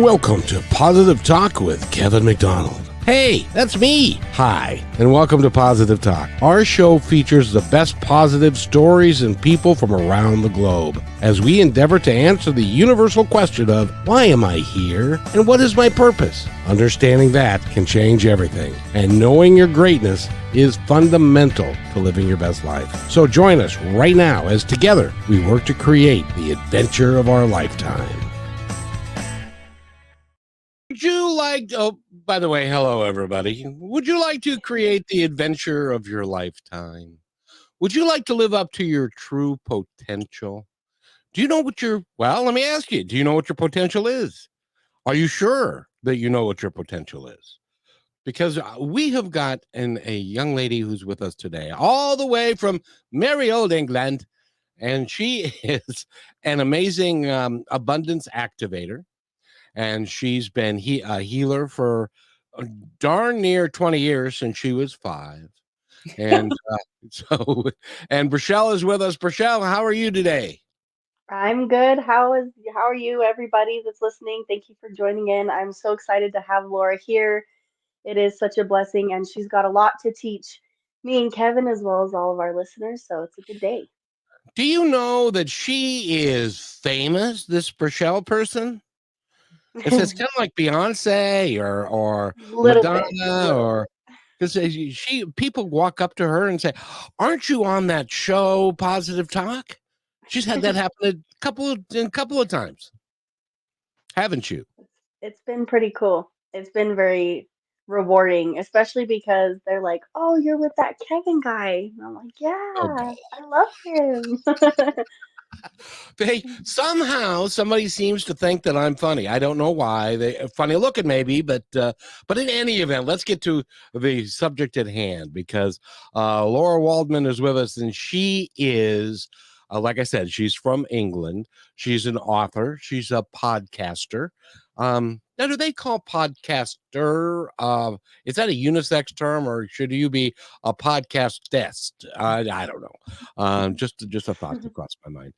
Welcome to Positive Talk with Kevin McDonald. Hey, that's me. Hi, and welcome to Positive Talk. Our show features the best positive stories and people from around the globe as we endeavor to answer the universal question of why am I here and what is my purpose? Understanding that can change everything, and knowing your greatness is fundamental to living your best life. So join us right now as together we work to create the adventure of our lifetime. Would you like to, by the way, hello everybody. Would you like to create the adventure of your lifetime? Would you like to live up to your true potential? Do you know what let me ask you, do you know what your potential is? Are you sure that you know what your potential is? Because we have got a young lady who's with us today, all the way from merry old England, and she is an amazing abundance activator. And she's been a healer for darn near 20 years since she was 5. And and Brachelle is with us. Brachelle, how are you today? I'm good. How are you, everybody that's listening? Thank you for joining in. I'm so excited to have Laura here. It is such a blessing, and she's got a lot to teach me and Kevin as well as all of our listeners. So it's a good day. Do you know that she is famous, this Brachelle person? It's kind of like Beyonce or Little bit, Madonna, little or bit. because people walk up to her and say, "Aren't you on that show, Positive Talk?" She's had that happen a couple of times, haven't you? It's been pretty cool. It's been very rewarding, especially because they're like, "Oh, you're with that Kevin guy." And I'm like, Oh "Yeah, God. I love him." They somehow somebody seems to think that I'm funny. I don't know why. They funny looking maybe, but in any event, let's get to the subject at hand because Lara Waldman is with us, and she is, like I said, she's from England. She's an author. She's a podcaster. Now, do they call podcaster? Is that a unisex term, or should you be a podcastest? I don't know. Just a thought that crossed my mind.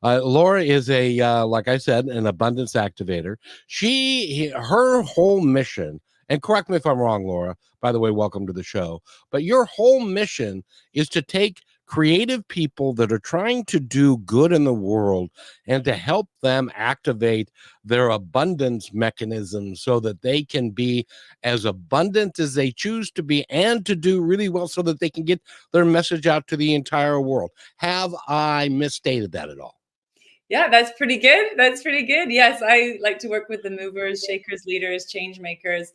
Laura is like I said, an abundance activator. Her whole mission, and correct me if I'm wrong, Laura, by the way, welcome to the show. But your whole mission is to take creative people that are trying to do good in the world and to help them activate their abundance mechanism so that they can be as abundant as they choose to be and to do really well so that they can get their message out to the entire world. Have I misstated that at all? Yeah, that's pretty good. That's pretty good. Yes, I like to work with the movers, shakers, leaders, change makers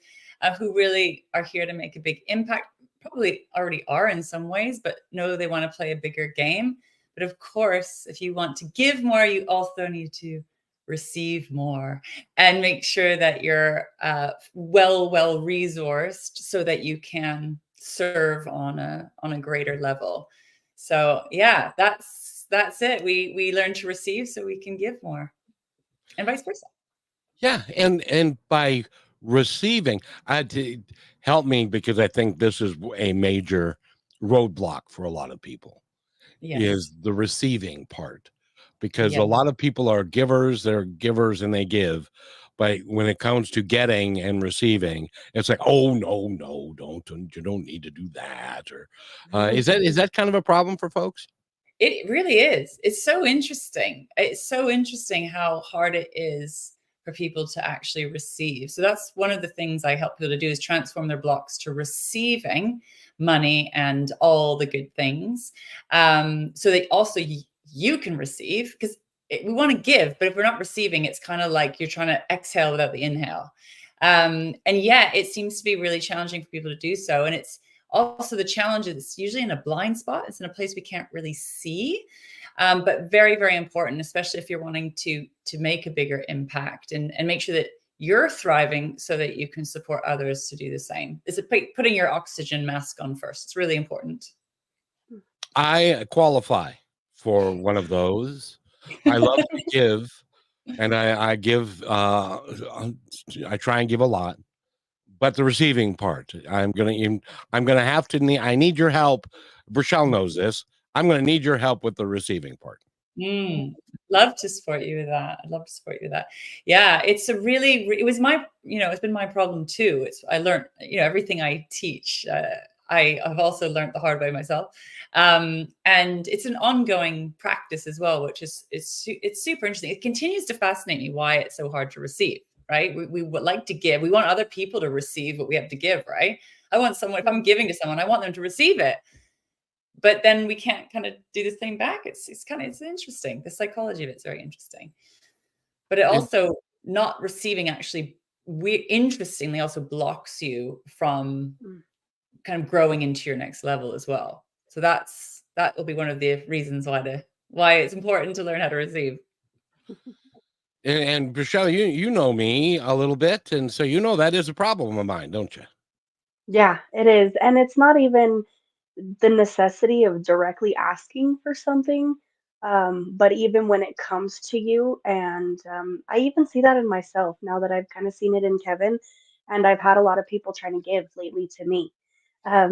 who really are here to make a big impact. Probably already are in some ways, but know they want to play a bigger game. But of course, if you want to give more, you also need to receive more and make sure that you're well resourced so that you can serve on a greater level. So yeah, that's it. We learn to receive so we can give more, and vice versa. Yeah, and by receiving, I had to help me because I think this is a major roadblock for a lot of people Yes. is the receiving part. Because Yeah. a lot of people are givers, they're givers and they give. But when it comes to getting and receiving, it's like, oh no, don't you don't need to do that. Or is that kind of a problem for folks? It really is. It's so interesting. It's so interesting how hard it is for people to actually receive. So that's one of the things I help people to do is transform their blocks to receiving money and all the good things. So that also you can receive because we want to give, but if we're not receiving, it's kind of like you're trying to exhale without the inhale. And yeah, it seems to be really challenging for people to do so. And it's also the challenge is it's usually in a blind spot. It's in a place we can't really see, but very, very important, especially if you're wanting to make a bigger impact and make sure that you're thriving so that you can support others to do the same. It's putting your oxygen mask on first. It's really important. I qualify for one of those. I love to give, and I give. I try and give a lot, but the receiving part, I'm gonna have to need. I need your help. Rochelle knows this. I'm gonna need your help with the receiving part. Mm. Love to support you with that. I'd love to support you with that. Yeah, it's a really, it was my, it's been my problem too. I learned, everything I teach, I have also learned the hard way myself. And it's an ongoing practice as well, which is, it's super interesting. It continues to fascinate me why it's so hard to receive, right? We would like to give, we want other people to receive what we have to give, right? I want someone, if I'm giving to someone, I want them to receive it. But then we can't kind of do the same back. It's interesting. The psychology of it's very interesting. But it also, not receiving actually, interestingly also blocks you from kind of growing into your next level as well. So that will be one of the reasons why it's important to learn how to receive. And Michelle, you know me a little bit, and so that is a problem of mine, don't you? Yeah, it is. And it's not even the necessity of directly asking for something, but even when it comes to you, and I even see that in myself now that I've kind of seen it in Kevin, and I've had a lot of people trying to give lately to me,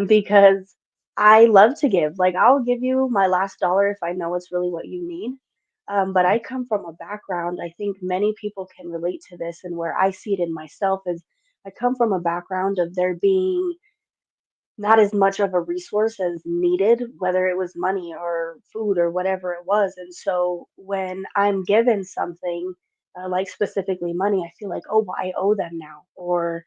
because I love to give. Like, I'll give you my last dollar if I know it's really what you need. But I come from a background, I think many people can relate to this, and where I see it in myself is I come from a background of there being not as much of a resource as needed, whether it was money or food or whatever it was. And so when I'm given something, like specifically money, I feel like, oh, well, I owe them now. Or,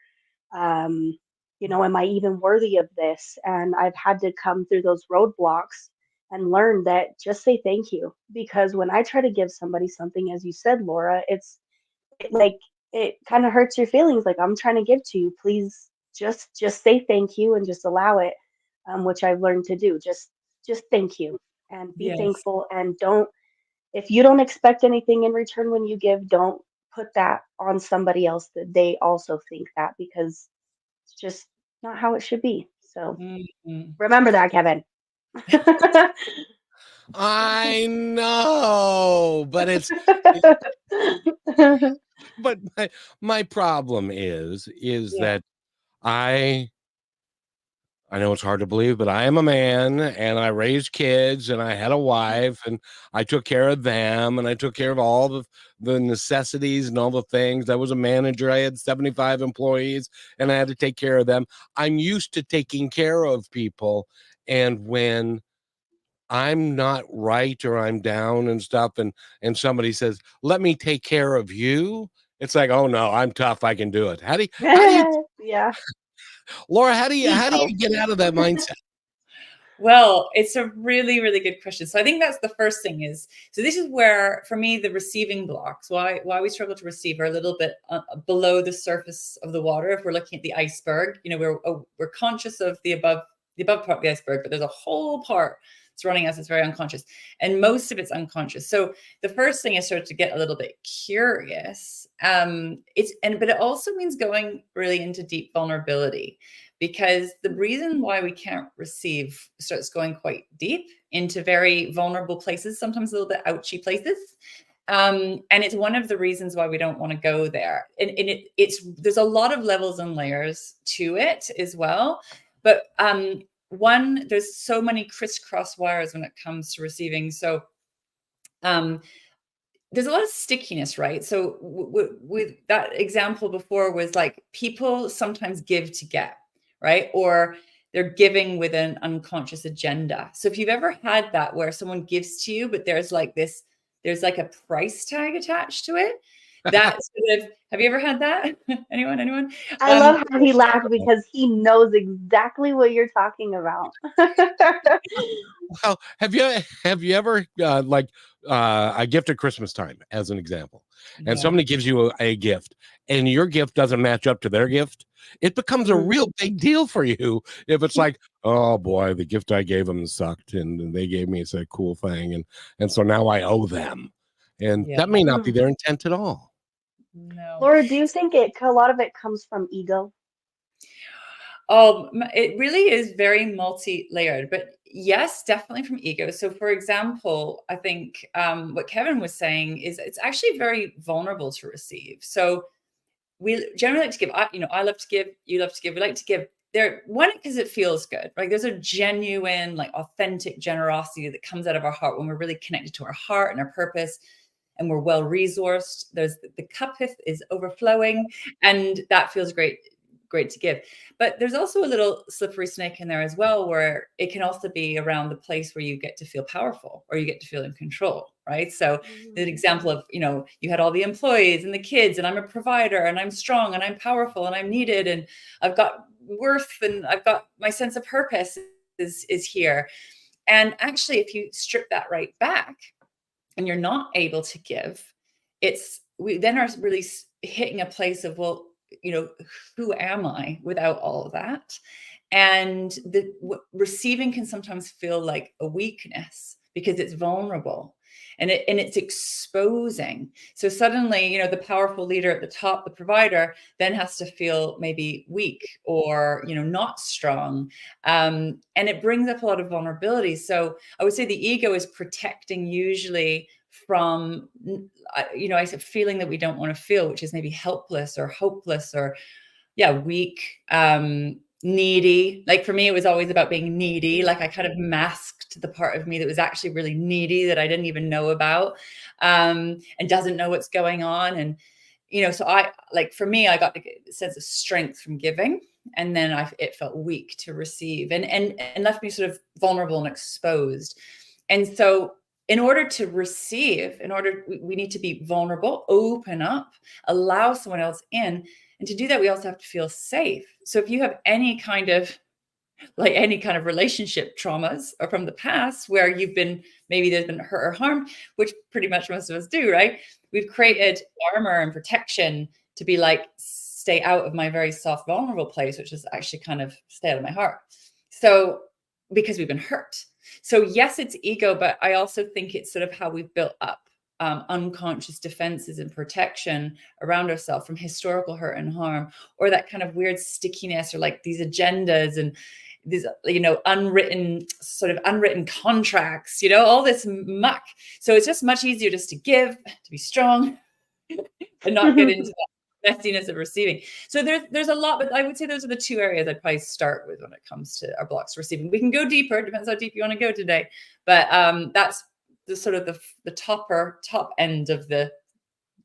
um, am I even worthy of this? And I've had to come through those roadblocks and learn that just say thank you. Because when I try to give somebody something, as you said, Laura, like it kind of hurts your feelings. Like, I'm trying to give to you, please just say thank you and just allow it, which I've learned to do. Just thank you and be Yes. thankful, and don't, if you don't expect anything in return when you give, don't put that on somebody else that they also think that, because it's just not how it should be. So Mm-hmm. remember that, Kevin. I know, but but my problem is Yeah. that I I know it's hard to believe, but I am a man and I raised kids and I had a wife and I took care of them and I took care of all the necessities and all the things. I was a manager. I had 75 employees and I had to take care of them. I'm used to taking care of people. And when I'm not right or I'm down and stuff, and somebody says, "Let me take care of you," it's like, "Oh no, I'm tough. I can do it." How do you Yeah. Laura, how do you Ego. get out of that mindset? Well, it's a really, really good question. So I think that's the first thing is, so this is where, for me, the receiving blocks, why we struggle to receive are a little bit below the surface of the water. If we're looking at the iceberg, we're conscious of the above part of the iceberg, but there's a whole part surrounding us that's very unconscious, and most of it's unconscious. So the first thing is sort of to get a little bit curious. But it also means going really into deep vulnerability, because the reason why we can't receive starts going quite deep into very vulnerable places, sometimes a little bit ouchy places. And it's one of the reasons why we don't want to go there. And there's a lot of levels and layers to it as well. But there's so many crisscross wires when it comes to receiving. So there's a lot of stickiness, right? So with that example before was like, people sometimes give to get, right? Or they're giving with an unconscious agenda. So if you've ever had that where someone gives to you, but there's like a price tag attached to it, that sort of, have you ever had that? Anyone? I love how he laughed because he knows exactly what you're talking about. Well, have you ever a gift at Christmas time, as an example, and Yeah. somebody gives you a gift, and your gift doesn't match up to their gift? It becomes a Mm. real big deal for you if it's like, oh boy, the gift I gave them sucked, and they gave me a cool thing, and so now I owe them, and Yeah. that may not be Mm. their intent at all. No. Laura, do you think a lot of it comes from ego? It really is very multi-layered, but yes, definitely from ego. So for example, I think what Kevin was saying is it's actually very vulnerable to receive. So we generally like to give. I love to give. You love to give. We like to give. Because it feels good, right? There's a genuine, like authentic generosity that comes out of our heart when we're really connected to our heart and our purpose. and we're well resourced. There's the cup is overflowing, and that feels great to give. But there's also a little slippery snake in there as well, where it can also be around the place where you get to feel powerful or you get to feel in control, right? So the example of, you had all the employees and the kids, and I'm a provider, and I'm strong, and I'm powerful, and I'm needed, and I've got worth, and I've got my sense of purpose is here. And actually, if you strip that right back and you're not able to give, we then are really hitting a place of, well, who am I without all of that? And receiving can sometimes feel like a weakness because it's vulnerable and it's exposing. So suddenly, the powerful leader at the top, the provider, then has to feel maybe weak or, not strong. And it brings up a lot of vulnerability. So I would say the ego is protecting usually from, I said feeling that we don't want to feel, which is maybe helpless or hopeless or, weak, needy. Like for me, it was always about being needy. Like I kind of masked the part of me that was actually really needy that I didn't even know about, and doesn't know what's going on. And, so for me, I got a sense of strength from giving, and then it felt weak to receive, and left me sort of vulnerable and exposed. And so in order to receive, we need to be vulnerable, open up, allow someone else in. And to do that, we also have to feel safe. So if you have any kind of relationship traumas or from the past where maybe there's been hurt or harm, which pretty much most of us do, right? We've created armor and protection to be like, stay out of my very soft, vulnerable place, which is actually kind of stay out of my heart. So because we've been hurt. So yes, it's ego, but I also think it's sort of how we've built up unconscious defenses and protection around ourselves from historical hurt and harm, or that kind of weird stickiness, or like these agendas and these, unwritten contracts, all this muck. So it's just much easier just to give, to be strong, and not get into that messiness of receiving. So there's a lot, but I would say those are the two areas I'd probably start with when it comes to our blocks receiving. We can go deeper, depends how deep you want to go today, but that's the sort of the top end of the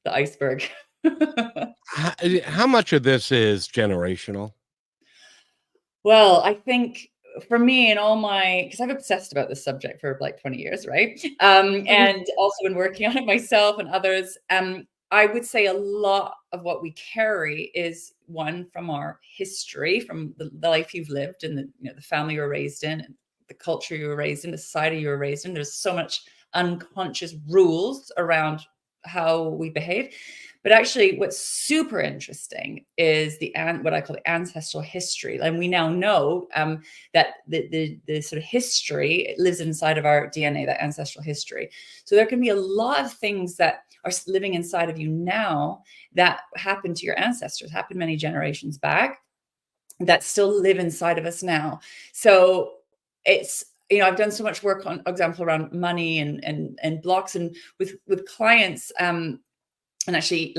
iceberg. How much of this is generational? Well, I think for me and because I've obsessed about this subject for like 20 years, right? And also been working on it myself and others. I would say a lot of what we carry is one from our history, from the life you've lived and the family you were raised in, and the culture you were raised in, the society you were raised in. There's so much unconscious rules around how we behave. But actually, what's super interesting is what I call the ancestral history. And we now know that the sort of history, it lives inside of our DNA, that ancestral history. So there can be a lot of things that are living inside of you now that happened to your ancestors, happened many generations back, that still live inside of us now. So it's, I've done so much work on example around money and blocks, and with clients, and actually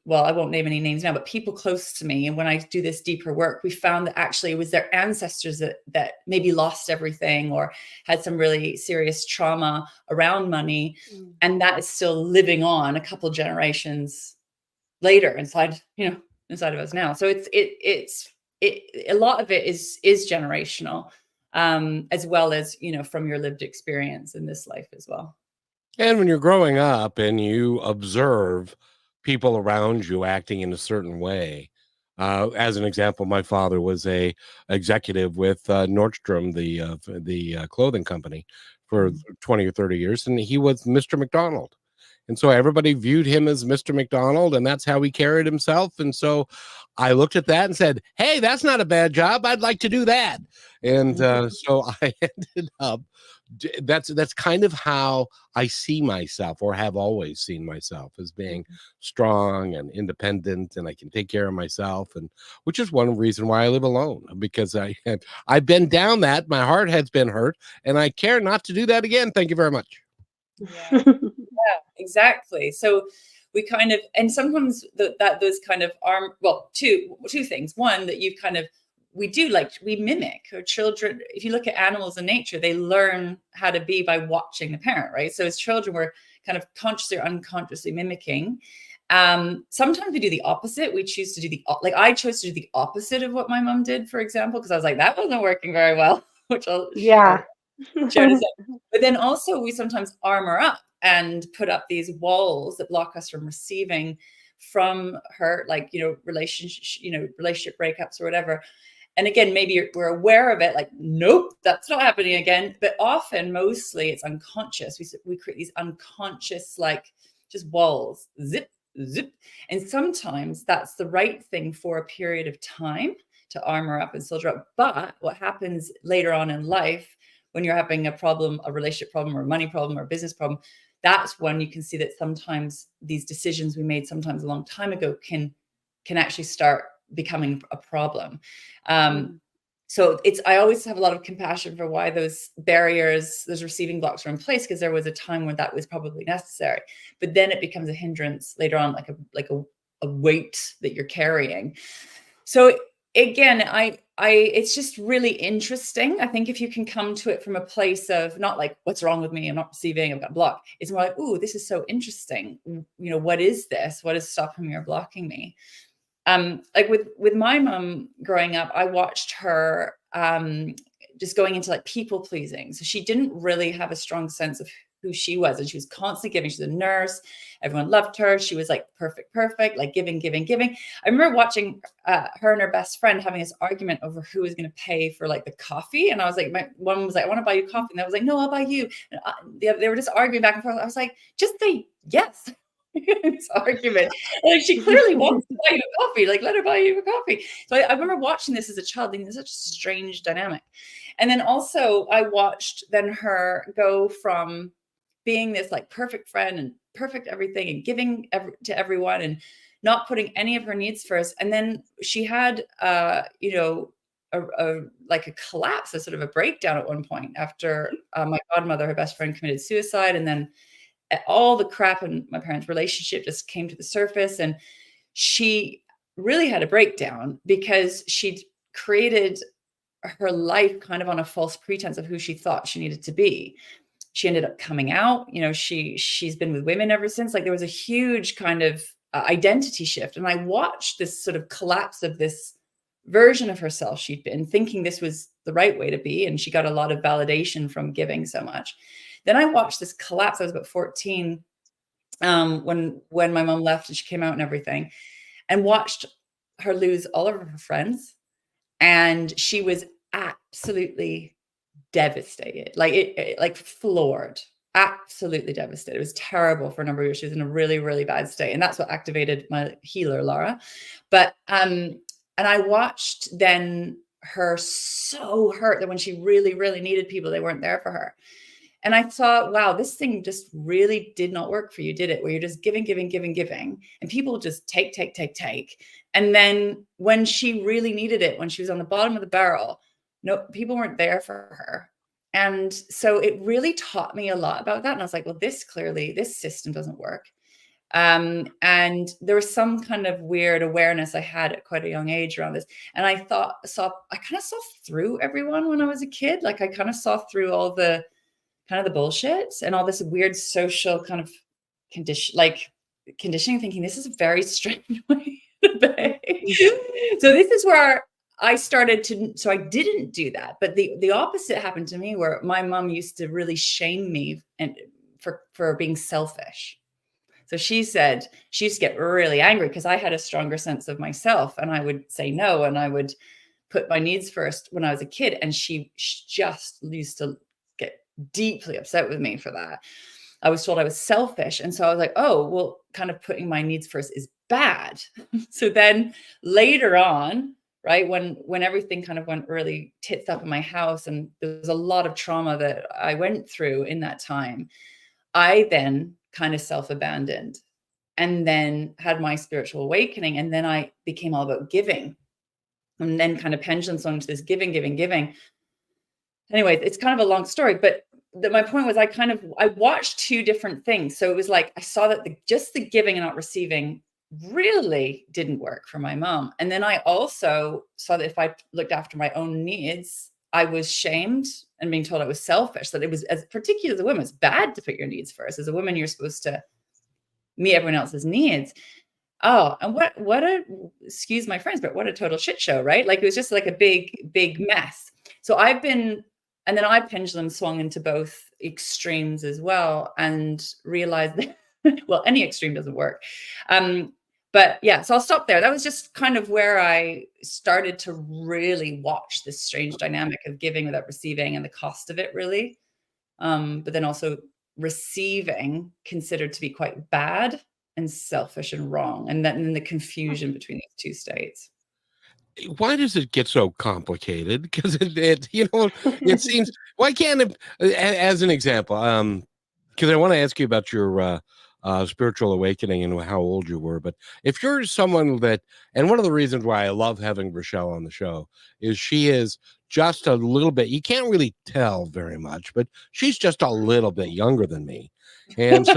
well, I won't name any names now, but people close to me. And when I do this deeper work, we found that actually it was their ancestors that maybe lost everything or had some really serious trauma around money. And that is still living on a couple generations later inside of us now. So it's a lot of it is generational, as well as, from your lived experience in this life as well. And when you're growing up and you observe people around you acting in a certain way, as an example, my father was a executive with Nordstrom, the clothing company, for 20 or 30 years, and he was Mr. McDonald. And so everybody viewed him as Mr. McDonald, and that's how he carried himself. And so I looked at that and said, hey, that's not a bad job. I'd like to do that. And so I ended up, that's kind of how I see myself, or have always seen myself, as being strong and independent, and I can take care of myself, and which is one reason why I live alone, because I've been down that. My heart has been hurt, and I care not to do that again. Thank you very much. Yeah, exactly. So we kind of, and sometimes those kind of two things. One, that you kind of, we mimic our children. If you look at animals in nature, they learn how to be by watching the parent, right? So as children, we're kind of consciously or unconsciously mimicking. Sometimes we do the opposite. We choose to do like I chose to do the opposite of what my mom did, for example, because I was like, that wasn't working very well, which I'll Yeah. share in a second. But then also we sometimes armor up and put up these walls that block us from receiving from her, like, relationship breakups or whatever. And again, maybe we're aware of it, like, nope, that's not happening again. But often, mostly, it's unconscious. We create these unconscious, like, just walls, zip, zip. And sometimes that's the right thing for a period of time to armor up and soldier up. But what happens later on in life, when you're having a problem, a relationship problem or a money problem or a business problem, that's when you can see that sometimes these decisions we made sometimes a long time ago can actually start becoming a problem. So I always have a lot of compassion for why those barriers, those receiving blocks are in place, because there was a time when that was probably necessary. But then it becomes a hindrance later on, like a weight that you're carrying. So again, it's just really interesting. I think if you can come to it from a place of not like, what's wrong with me? I'm not receiving, I've got block. It's more like, ooh, this is so interesting. What is this? What is stopping me or blocking me? Like with my mom growing up, I watched her just going into like people pleasing. So she didn't really have a strong sense of who she was, and she was constantly giving. She's a nurse. Everyone loved her. She was like perfect, like giving. I remember watching her and her best friend having this argument over who was going to pay for like the coffee. And I was like, my one was like, I want to buy you coffee. And I was like, no, I'll buy you. And they were just arguing back and forth. I was like, just say yes. This argument. Like, she clearly wants to buy you a coffee. Like, let her buy you a coffee. So I remember watching this as a child, thinking, such a strange dynamic. And then also I watched then her go from being this like perfect friend and perfect everything and giving to everyone and not putting any of her needs first. And then she had, like a collapse, a sort of a breakdown at one point after my godmother, her best friend, committed suicide. And then all the crap in my parents' relationship just came to the surface, and she really had a breakdown because she'd created her life kind of on a false pretense of who she thought she needed to be. She ended up coming out, she's been with women ever since. Like, there was a huge kind of identity shift. And I watched this sort of collapse of this version of herself she'd been, thinking this was the right way to be. And she got a lot of validation from giving so much. Then I watched this collapse. I was about 14 when my mom left and she came out and everything, and watched her lose all of her friends. And she was absolutely devastated, like floored, absolutely devastated. It was terrible for a number of years. She was in a really, really bad state. And that's what activated my healer, Lara. But, and I watched then her so hurt that when she really, really needed people, they weren't there for her. And I thought, wow, this thing just really did not work for you, did it? Where you're just giving. And people just take. And then when she really needed it, when she was on the bottom of the barrel, no, people weren't there for her. And so it really taught me a lot about that. And I was like, well, this system doesn't work. And there was some kind of weird awareness I had at quite a young age around this. And I kind of saw through everyone when I was a kid. Like, I kind of saw through all the kind of the bullshit and all this weird social kind of conditioning, thinking this is a very strange way to behave. So this is where I started to, so I didn't do that. But the opposite happened to me, where my mom used to really shame me and for being selfish. So she said she used to get really angry because I had a stronger sense of myself, and I would say no, and I would put my needs first when I was a kid. And she just used to get deeply upset with me for that. I was told I was selfish. And so I was like, oh, well, kind of putting my needs first is bad. So then later on, right, when everything kind of went really tits up in my house, and there was a lot of trauma that I went through in that time, I then kind of self-abandoned and then had my spiritual awakening. And then I became all about giving, and then kind of pendulum swung to this giving. Anyway, it's kind of a long story, but my point was I watched two different things. So it was like, I saw that just the giving and not receiving really didn't work for my mom. And then I also saw that if I looked after my own needs, I was shamed and being told I was selfish, that it was, as particularly as a woman, it's bad to put your needs first. As a woman, you're supposed to meet everyone else's needs. Oh, and what a, excuse my friends, but what a total shit show, right? Like, it was just like a big mess. So and then I pendulum swung into both extremes as well, and realized that, well, any extreme doesn't work. But yeah, so I'll stop there. That was just kind of where I started to really watch this strange dynamic of giving without receiving, and the cost of it, really. But then also receiving considered to be quite bad and selfish and wrong, and then the confusion between these two states. Why does it get so complicated? Because it seems, why can't it, as an example, because I want to ask you about your spiritual awakening and how old you were. But if you're someone that, and one of the reasons why I love having Rochelle on the show is she is just a little bit, you can't really tell very much, but she's just a little bit younger than me. And so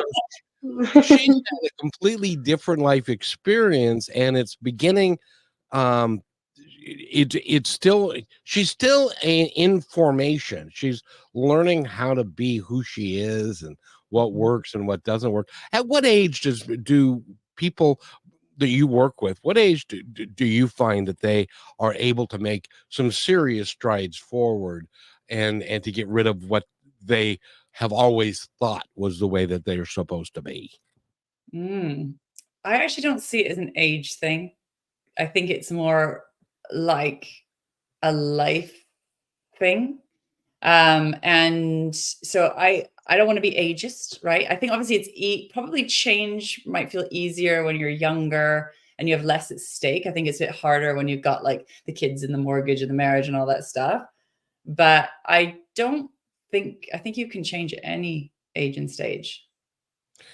she's had a completely different life experience, and it's beginning, it's still, she's still in formation. She's learning how to be who she is and what works and what doesn't work. At what age do people that you work with, what age do you find that they are able to make some serious strides forward and to get rid of what they have always thought was the way that they are supposed to be? I actually don't see it as an age thing. I think it's more like a life thing. And so I don't want to be ageist, right? I think obviously it's probably change might feel easier when you're younger and you have less at stake. I think it's a bit harder when you've got like the kids and the mortgage and the marriage and all that stuff. But I think you can change at any age and stage.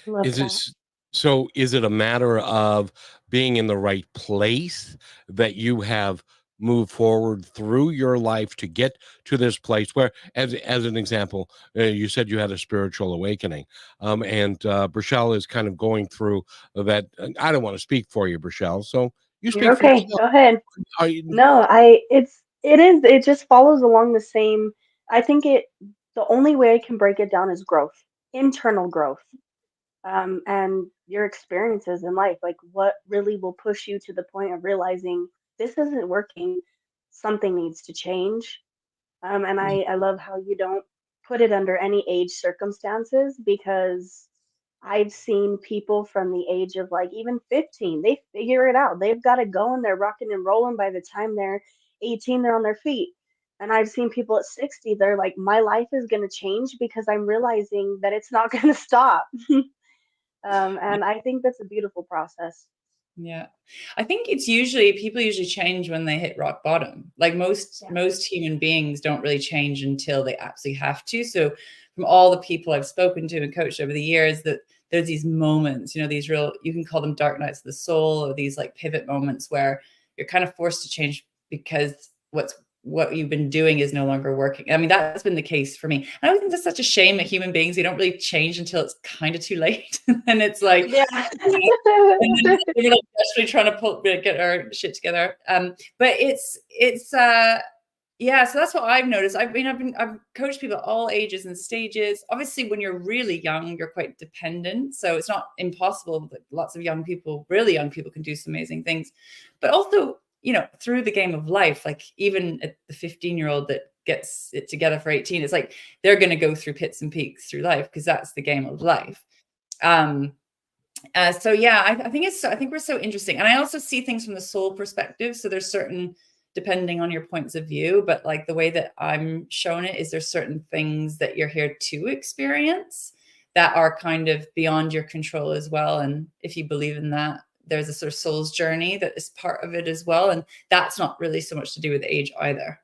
Love Is that. it so? Is it a matter of being in the right place that you have moved forward through your life to get to this place where, as an example, you said you had a spiritual awakening, and Brachelle is kind of going through that. I don't want to speak for you, Brachelle, so you You're speak for okay. yourself. Go ahead. Are you, No, it just follows along the same. I think the only way I can break it down is growth, internal growth, and your experiences in life. Like, what really will push you to the point of realizing this isn't working, something needs to change. And I love how you don't put it under any age circumstances, because I've seen people from the age of like even 15, they figure it out. They've got it going, they're rocking and rolling. By the time they're 18, they're on their feet. And I've seen people at 60, they're like, my life is going to change because I'm realizing that it's not going to stop. And I think that's a beautiful process. Yeah. I think people usually change when they hit rock bottom. Like most human beings don't really change until they absolutely have to. So from all the people I've spoken to and coached over the years, that there's these moments, these real, you can call them dark nights of the soul, or these like pivot moments where you're kind of forced to change because what you've been doing is no longer working. I mean, that's been the case for me. And I think that's such a shame that human beings, we don't really change until it's kind of too late. And it's like, Yeah. and then we're like desperately trying to get our shit together. But yeah, so that's what I've noticed. I've coached people at all ages and stages. Obviously, when you're really young, you're quite dependent. So it's not impossible that lots of really young people can do some amazing things. But also, through the game of life, like even at the 15-year-old that gets it together for 18, it's like they're going to go through pits and peaks through life because that's the game of life. So yeah, I think we're so interesting. And I also see things from the soul perspective. So there's certain, depending on your points of view, but like the way that I'm shown it is there's certain things that you're here to experience that are kind of beyond your control as well. And if you believe in that, there's a sort of soul's journey that is part of it as well. And that's not really so much to do with age either.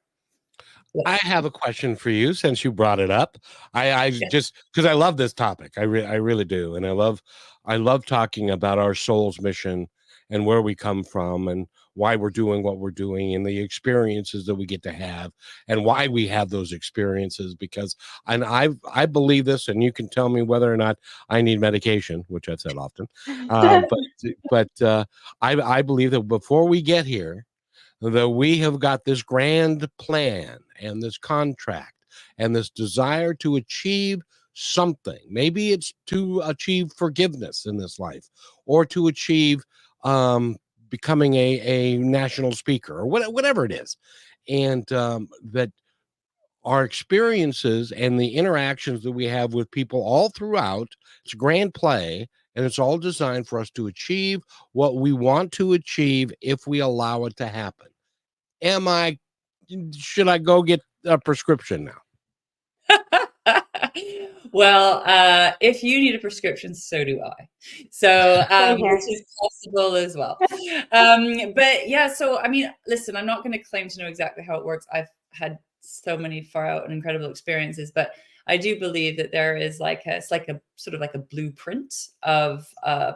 I have a question for you since you brought it up. I just, because I love this topic. I really do. And I love talking about our soul's mission and where we come from and why we're doing what we're doing and the experiences that we get to have and why we have those experiences. Because, and I believe this, and you can tell me whether or not I need medication, which I've said often. But I believe that before we get here, that we have got this grand plan and this contract and this desire to achieve something. Maybe it's to achieve forgiveness in this life, or to achieve becoming a national speaker, or whatever it is. And that our experiences and the interactions that we have with people all throughout, it's grand play, and it's all designed for us to achieve what we want to achieve if we allow it to happen. Should I go get a prescription now? Well, if you need a prescription, so do I. So, which is possible as well. But yeah, so I mean, listen, I'm not going to claim to know exactly how it works. I've had so many far out and incredible experiences, but I do believe that there is it's like a sort of like a blueprint of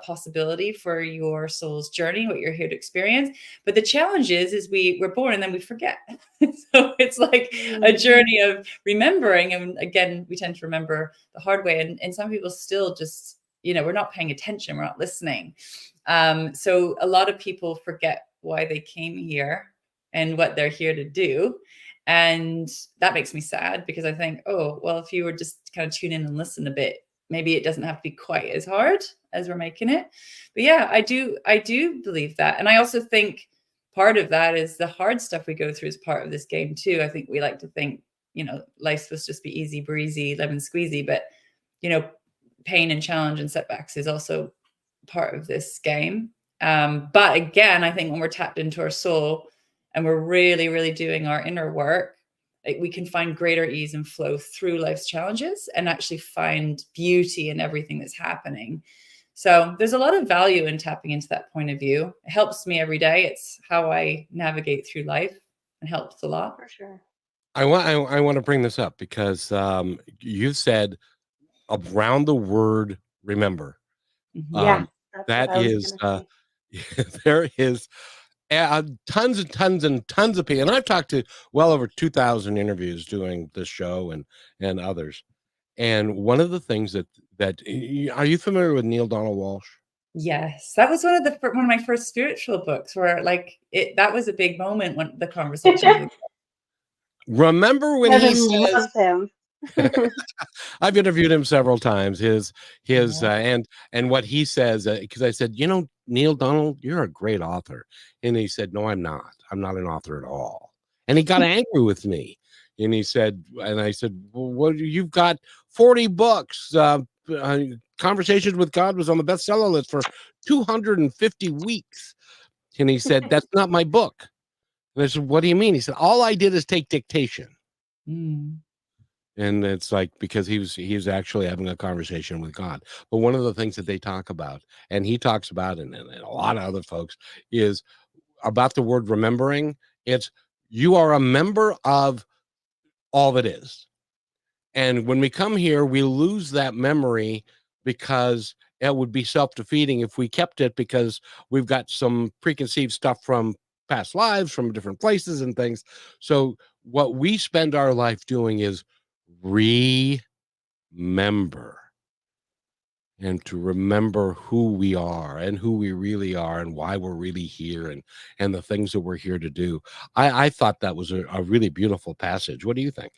possibility for your soul's journey, what you're here to experience. But the challenge is we're born and then we forget. So it's like a journey of remembering. And again, we tend to remember the hard way. And some people still just, we're not paying attention. We're not listening. So a lot of people forget why they came here and what they're here to do. And that makes me sad, because I think, oh, well, if you were just kind of tune in and listen a bit, maybe it doesn't have to be quite as hard as we're making it. But yeah, I do believe that. And I also think part of that is the hard stuff we go through is part of this game too. I think we like to think, life's supposed to just be easy breezy, lemon squeezy, but pain and challenge and setbacks is also part of this game. But again, I think when we're tapped into our soul and we're really, really doing our inner work, we can find greater ease and flow through life's challenges and actually find beauty in everything that's happening. So there's a lot of value in tapping into that point of view. It helps me every day. It's how I navigate through life, and helps a lot. For sure. I want to bring this up because you said around the word remember. Yeah, that's that what I was is gonna say. there is tons and tons and tons of people, and I've talked to well over 2,000 interviews doing this show and others. And one of the things that are you familiar with Neil Donald Walsh? Yes, that was one of my first spiritual books where that was a big moment when the conversation. Remember when Kevin he says, loves him. I've interviewed him several times. His and what he says, because I said, Neil Donald, you're a great author, and he said, no, I'm not. I'm not an author at all. And he got angry with me, and he said, and I said, well, what? You've got 40 books. Conversations with God was on the bestseller list for 250 weeks, and he said, that's not my book. And I said, what do you mean? He said, all I did is take dictation. And it's like, because he was actually having a conversation with God. But one of the things that they talk about, and he talks about, and a lot of other folks, is about the word remembering. It's, you are a member of all that is. And when we come here, we lose that memory because it would be self-defeating if we kept it, because we've got some preconceived stuff from past lives, from different places and things. So what we spend our life doing is remember, and to remember who we are and who we really are and why we're really here, and the things that we're here to do. I thought that was a really beautiful passage. What do you think?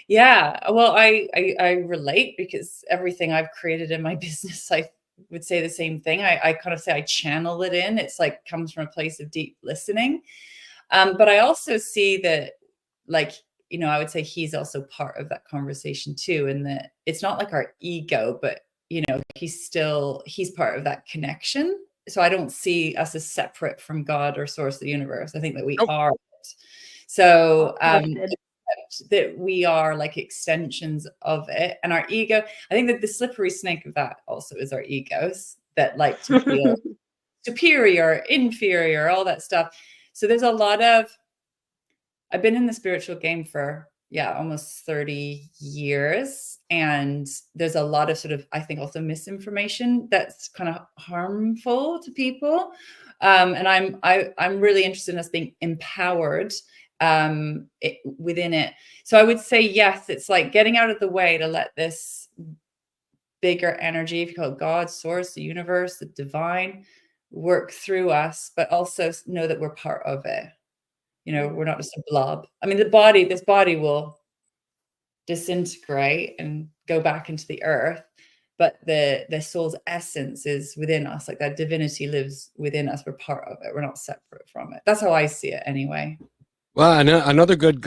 Yeah, well, I relate, because everything I've created in my business, I would say the same thing. I kind of say I channel it in. It's like comes from a place of deep listening. But I also see that, I would say he's also part of that conversation too, and that it's not like our ego, but he's part of that connection. So I don't see us as separate from God or source of the universe. I think that we are it. So that we are like extensions of it, and our ego, I think that the slippery snake of that also is our egos that like to feel superior, inferior, all that stuff. So there's a lot of, I've been in the spiritual game for almost 30 years, and there's a lot of sort of, I think, also misinformation that's kind of harmful to people. And I'm really interested in us being empowered within it. So I would say, yes, it's like getting out of the way to let this bigger energy, if you call it God, source, the universe, the divine, work through us, but also know that we're part of it. We're not just a blob. I mean, this body will disintegrate and go back into the earth, but the soul's essence is within us. Like that divinity lives within us. We're part of it. We're not separate from it. That's how I see it anyway. Well, another good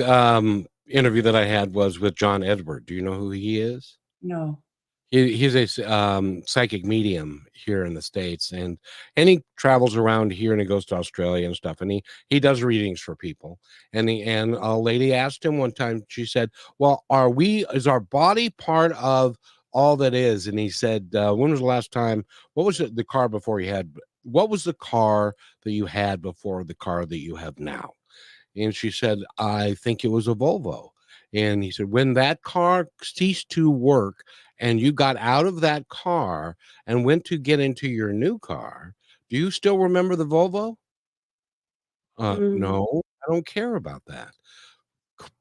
interview that I had was with John Edward. Do you know who he is? No. He's a psychic medium here in the States, and he travels around here, and he goes to Australia and stuff, and he does readings for people. And a lady asked him one time, she said, well, is our body part of all that is? And he said, when was the last time, what was the car before you had, what was the car that you had before the car that you have now? And she said, I think it was a Volvo. And he said, when that car ceased to work and you got out of that car and went to get into your new car, do you still remember the Volvo? No, I don't care about that.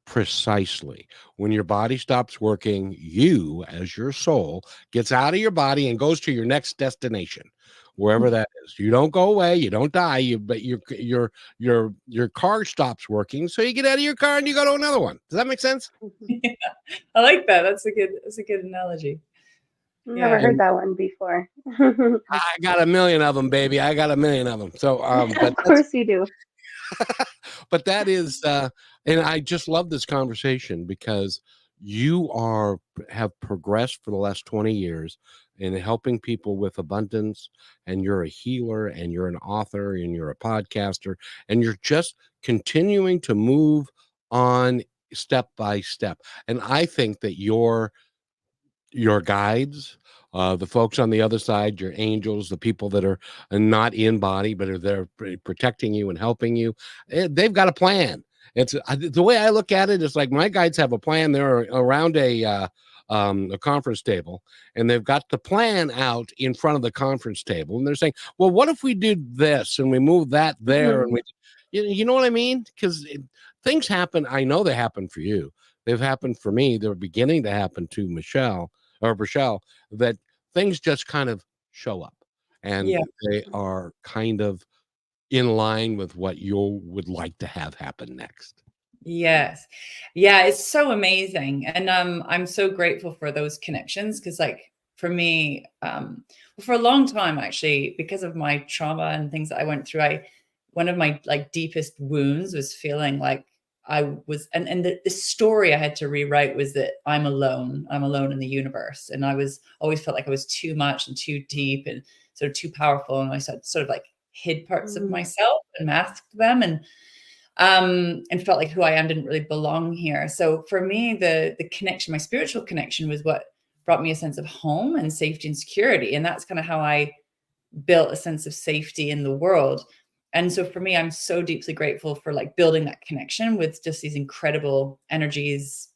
Precisely. When your body stops working, you, as your soul, gets out of your body and goes to your next destination, wherever that is. You don't go away, you don't die, but your car stops working, so you get out of your car and you go to another one. Does that make sense? Yeah, I like that. That's a good analogy. Never heard that one before. I got a million of them, baby. I got a million of them. So, but of course you do. but that is, and I just love this conversation because you have progressed for the last 20 years in helping people with abundance, and you're a healer, and you're an author, and you're a podcaster, and you're just continuing to move on step by step. And I think that your guides, the folks on the other side, your angels, the people that are not in body but are there protecting you and helping you, they've got a plan. It's the way I look at it is like my guides have a plan. They're around a conference table, and they've got the plan out in front of the conference table, and they're saying, well, what if we did this and we move that there, and you know what I mean? Because things happen. I know they happen for you. They've happened for me. They're beginning to happen to Michelle, that things just kind of show up, and they are kind of in line with what you would like to have happen next. Yes. Yeah, it's so amazing. And I'm so grateful for those connections because like for me, for a long time actually, because of my trauma and things that I went through, one of my like deepest wounds was feeling like I was, and the story I had to rewrite was that I'm alone in the universe. And always felt like I was too much and too deep and sort of too powerful. And I sort of like hid parts of myself and masked them and felt like who I am didn't really belong here. So for me, the connection, my spiritual connection was what brought me a sense of home and safety and security. And that's kind of how I built a sense of safety in the world. And so for me, I'm so deeply grateful for like building that connection with just these incredible energies,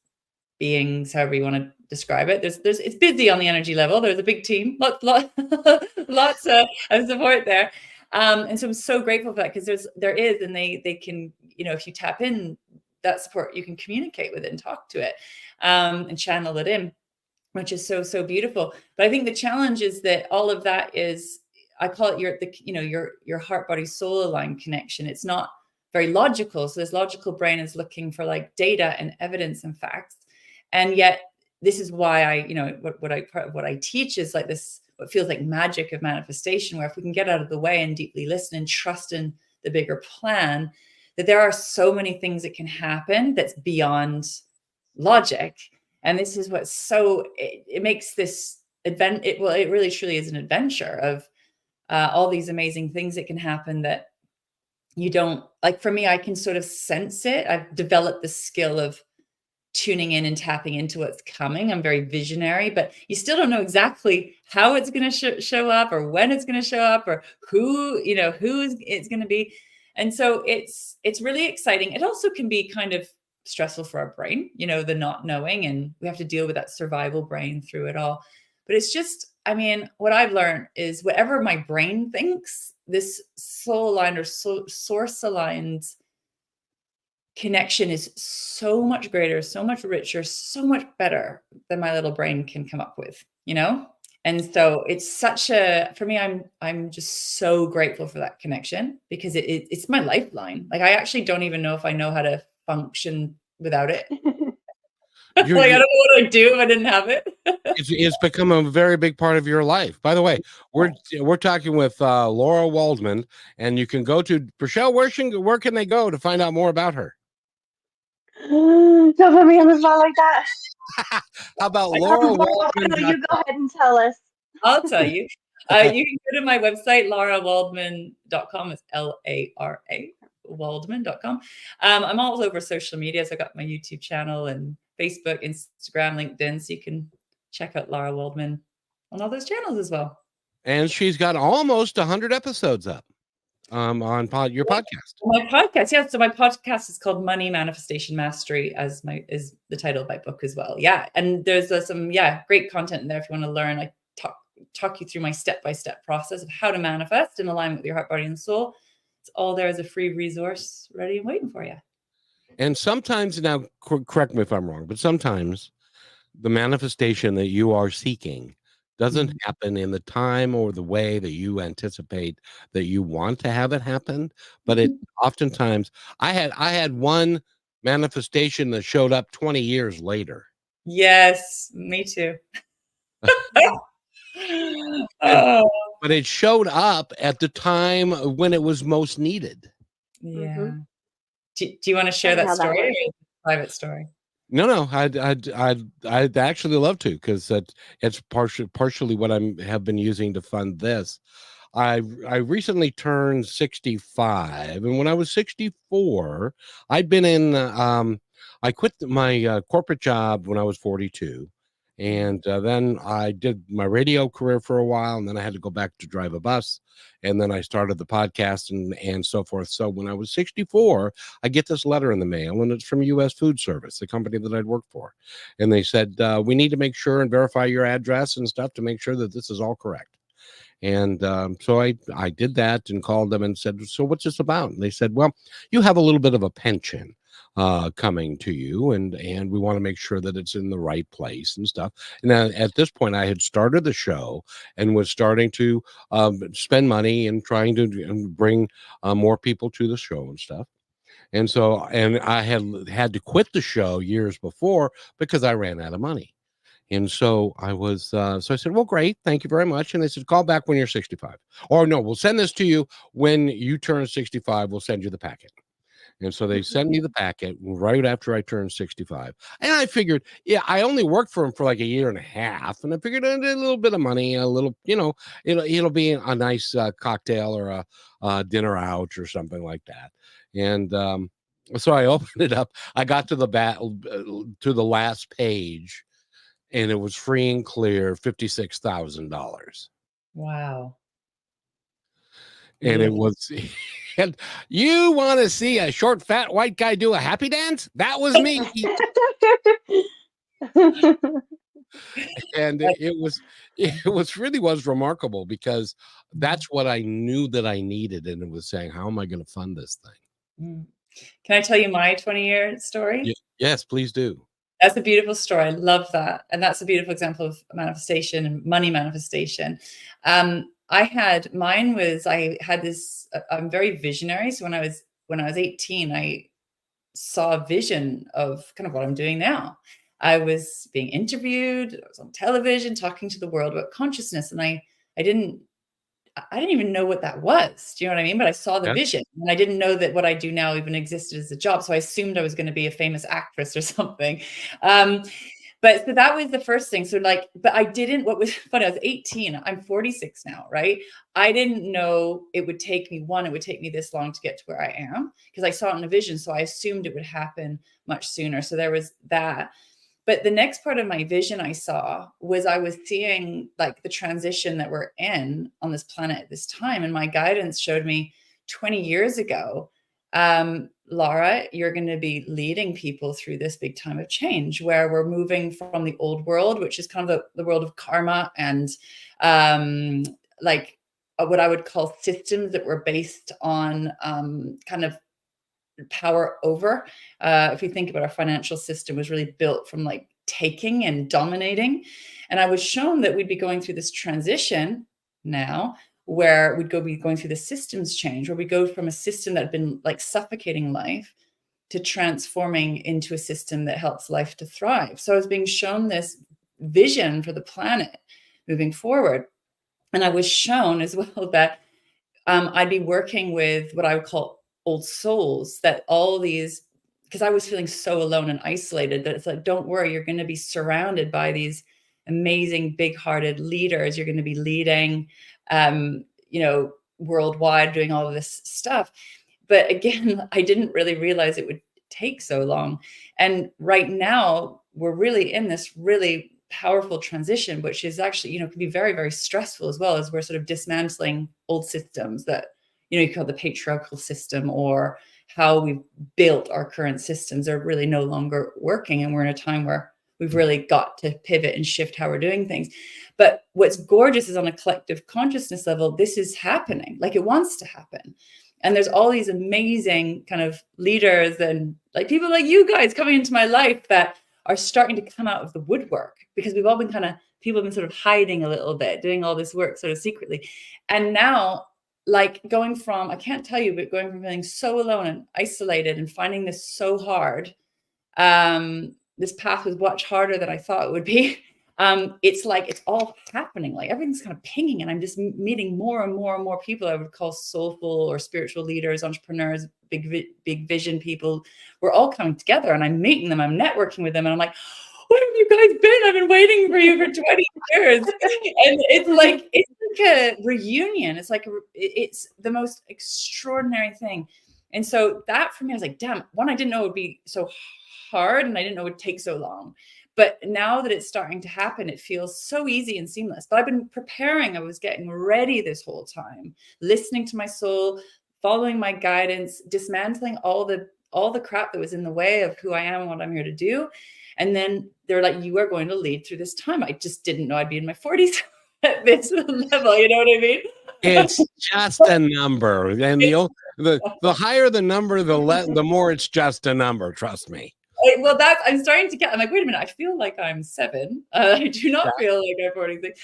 beings, however you want to describe it. It's busy on the energy level. There's a big team, lots of support there. And so I'm so grateful for that because there is, and they can, if you tap in that support, you can communicate with it and talk to it, and channel it in, which is so, so beautiful. But I think the challenge is that all of that is, I call it your heart, body, soul aligned connection. It's not very logical. So this logical brain is looking for like data and evidence and facts. And yet this is why what I teach is like this, what feels like magic of manifestation, where if we can get out of the way and deeply listen and trust in the bigger plan, that there are so many things that can happen that's beyond logic. And this is what's it makes this event, it really truly is an adventure of all these amazing things that can happen that you don't, like for me, I can sort of sense it. I've developed the skill of tuning in and tapping into what's coming. I'm very visionary, but you still don't know exactly how it's going to show up or when it's going to show up or who it's going to be. And so it's really exciting. It also can be kind of stressful for our brain, the not knowing, and we have to deal with that survival brain through it all. But it's just, what I've learned is whatever my brain thinks, this soul aligned or source aligned connection is so much greater, so much richer, so much better than my little brain can come up with, And so it's for me, I'm just so grateful for that connection because it's my lifeline. Like I actually don't even know if I know how to function without it. You're, Like I you don't know what I'd do if I didn't have it. it's become a very big part of your life. By the way, we're talking with Lara Waldman, and you can go to Rochelle. Where can they go to find out more about her? Don't put me on the spot like that. How about Why don't LaraWaldman.com? you go ahead and tell us? I'll tell you. You can go to my website, larawaldman.com. It's Lara Waldman.com. I'm all over social media. So I got my YouTube channel and Facebook, Instagram, LinkedIn. So you can check out Lara Waldman on all those channels as well. And she's got almost 100 episodes up on your podcast. My podcast, yeah. So my podcast is called Money Manifestation Mastery, is the title of my book as well. Yeah, and there's some great content in there if you want to learn. I talk you through my step-by-step process of how to manifest in alignment with your heart, body, and soul. It's all there as a free resource, ready and waiting for you. And sometimes, now correct me if I'm wrong, but sometimes the manifestation that you are seeking doesn't happen in the time or the way that you anticipate that you want to have it happen. But it oftentimes, I had one manifestation that showed up 20 years later. Yes, me too. But it showed up at the time when it was most needed. Yeah. Do you want to share that story or is it a private story? No, I'd actually love to, because it's partially what I have been using to fund this. I recently turned 65, and when I was 64, I'd been in. I quit my corporate job when I was 42, and then I did my radio career for a while, and then I had to go back to drive a bus, and then I started the podcast and so forth. So when I was 64, I get this letter in the mail, and it's from U.S. Food Service, the company that I'd worked for, and they said, we need to make sure and verify your address and stuff to make sure that this is all correct. And so I did that and called them and said, so what's this about? And they said, well, you have a little bit of a pension coming to you, and we want to make sure that it's in the right place and stuff. And at this point, I had started the show and was starting to spend money and trying to bring more people to the show and stuff. And so, and I had to quit the show years before because I ran out of money. And so I was, so I said, well, great. Thank you very much. And they said, call back when you're 65. Or no, we'll send this to you when you turn 65. We'll send you the packet. And so they sent me the packet right after I turned 65. And I figured, yeah, I only worked for them for like a year and a half. And I figured I did a little bit of money, a little, it'll be a nice cocktail or a dinner out or something like that. And so I opened it up. I got to the last page, and it was free and clear, $56,000. Wow. And it was, and you want to see a short, fat white guy do a happy dance? That was me. And it really was remarkable, because that's what I knew that I needed. And it was saying, how am I going to fund this thing? Can I tell you my 20-year story? Yes, please do. That's a beautiful story. I love that. And that's a beautiful example of manifestation and money manifestation. I had this, I'm very visionary. So when I was 18, I saw a vision of kind of what I'm doing now. I was being interviewed, I was on television talking to the world about consciousness. And I didn't even know what that was. Do you know what I mean? But I saw the vision, and I didn't know that what I do now even existed as a job. So I assumed I was going to be a famous actress or something. But so that was the first thing. So but I didn't, what was funny, I was 18, I'm 46 now, right? I didn't know it would take me this long to get to where I am, because I saw it in a vision. So I assumed it would happen much sooner. So there was that. But the next part of my vision I saw was I was seeing like the transition that we're in on this planet at this time. And my guidance showed me 20 years ago, Lara, you're going to be leading people through this big time of change, where we're moving from the old world, which is kind of the world of karma and what I would call systems that were based on kind of power over. If you think about our financial system, was really built from like taking and dominating. And I was shown that we'd be going through this transition now where we'd be going through the systems change, where we go from a system that had been like suffocating life to transforming into a system that helps life to thrive. So I was being shown this vision for the planet moving forward. And I was shown as well that I'd be working with what I would call old souls, that all these, because I was feeling so alone and isolated, that it's like, don't worry, you're going to be surrounded by these amazing, big-hearted leaders. You're going to be leading, worldwide, doing all of this stuff. But again, I didn't really realize it would take so long. And right now, we're really in this really powerful transition, which is actually, can be very, very stressful, as well, as we're sort of dismantling old systems that, you call the patriarchal system, or how we've built our current systems are really no longer working. And we're in a time where we've really got to pivot and shift how we're doing things. But what's gorgeous is, on a collective consciousness level, this is happening like it wants to happen. And there's all these amazing kind of leaders and like people like you guys coming into my life that are starting to come out of the woodwork, because we've all been people have been sort of hiding a little bit, doing all this work sort of secretly. And now, like, going from, I can't tell you, but going from feeling so alone and isolated and finding this so hard, this path was much harder than I thought it would be. It's like, it's all happening, like everything's kind of pinging, and I'm just meeting more and more and more people I would call soulful or spiritual leaders, entrepreneurs, big vision people. We're all coming together, and I'm meeting them, I'm networking with them, and I'm like, where have you guys been? I've been waiting for you for 20 years. And it's like a reunion. It's the most extraordinary thing. And so that, for me, I was like, damn, one, I didn't know it would be so hard, and I didn't know it would take so long. But now that it's starting to happen, it feels so easy and seamless. But I've been preparing. I was getting ready this whole time, listening to my soul, following my guidance, dismantling all the crap that was in the way of who I am and what I'm here to do. And then they're like, you are going to lead through this time. I just didn't know I'd be in my 40s at this level. You know what I mean? It's just a number. And the higher the number, the more it's just a number. Trust me. Well, I'm starting to get, I'm like, wait a minute, I feel like I'm 7. I do not feel like I'm 46.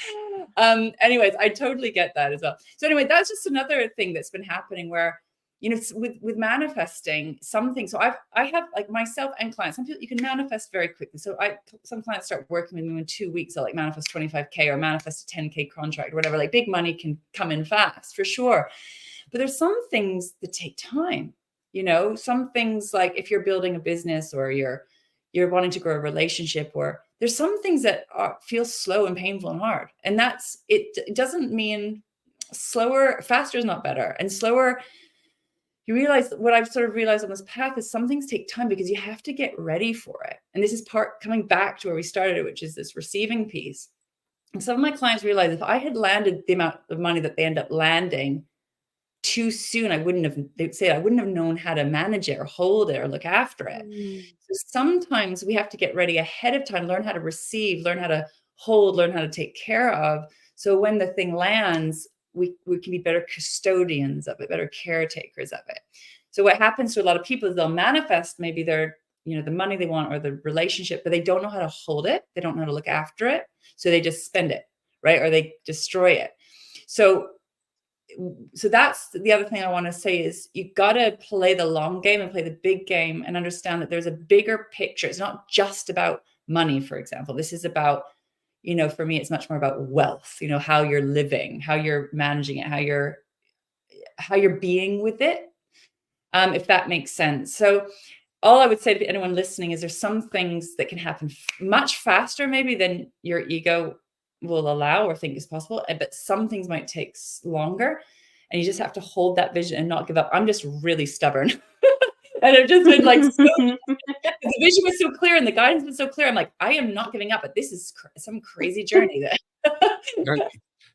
Anyways, I totally get that as well. So anyway, that's just another thing that's been happening where, with manifesting something. So I have, like, myself and clients, some people you can manifest very quickly. So some clients start working with me in 2 weeks. I'll like manifest 25K or manifest a 10K contract or whatever. Like, big money can come in fast for sure. But there's some things that take time. Some things, like if you're building a business or you're wanting to grow a relationship, or there's some things that feel slow and painful and hard. And it doesn't mean faster is not better. And slower, you realize, what I've sort of realized on this path is some things take time because you have to get ready for it. And this is coming back to where we started, which is this receiving piece. And some of my clients realize, if I had landed the amount of money that they end up landing too soon, they'd say I wouldn't have known how to manage it or hold it or look after it. So sometimes we have to get ready ahead of time, learn how to receive, learn how to hold, learn how to take care of. So when the thing lands, we can be better custodians of it, better caretakers of it. So what happens to a lot of people is they'll manifest maybe their, the money they want or the relationship, but they don't know how to hold it. They don't know how to look after it. So they just spend it, right? Or they destroy it. So that's the other thing I want to say is, you got to play the long game and play the big game and understand that there's a bigger picture. It's not just about money, for example. This is about, for me, it's much more about wealth, how you're living, how you're managing it, how you're being with it, if that makes sense. So all I would say to anyone listening is, there's some things that can happen much faster maybe than your ego will allow or think is possible, but some things might take longer, and you just have to hold that vision and not give up. I'm just really stubborn. And I've just been like, the vision was so clear and the guidance was so clear. I'm like, I am not giving up, but this is some crazy journey.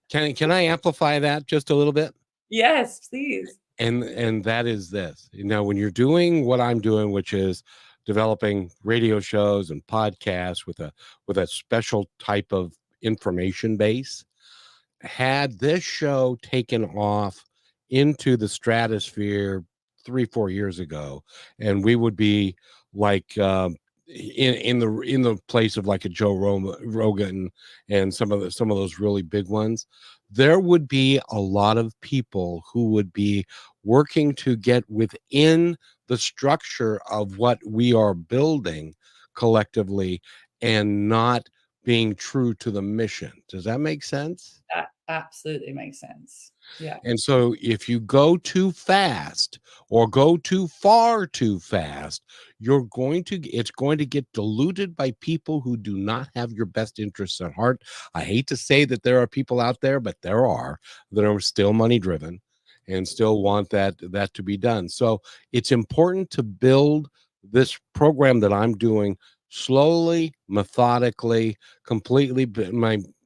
Can I amplify that just a little bit? Yes, please. And that is this, when you're doing what I'm doing, which is developing radio shows and podcasts with a special type of information base, had this show taken off into the stratosphere 3-4 years ago, and we would be like in the place of like a Rogan and some of those really big ones, there would be a lot of people who would be working to get within the structure of what we are building collectively and not being true to the mission. Does that make sense? That absolutely makes sense. Yeah. And so if you go too fast or go too far too fast, it's going to get diluted by people who do not have your best interests at heart. I hate to say that there are people out there, but there are that are still money driven and still want that to be done. So it's important to build this program that I'm doing slowly, methodically, completely.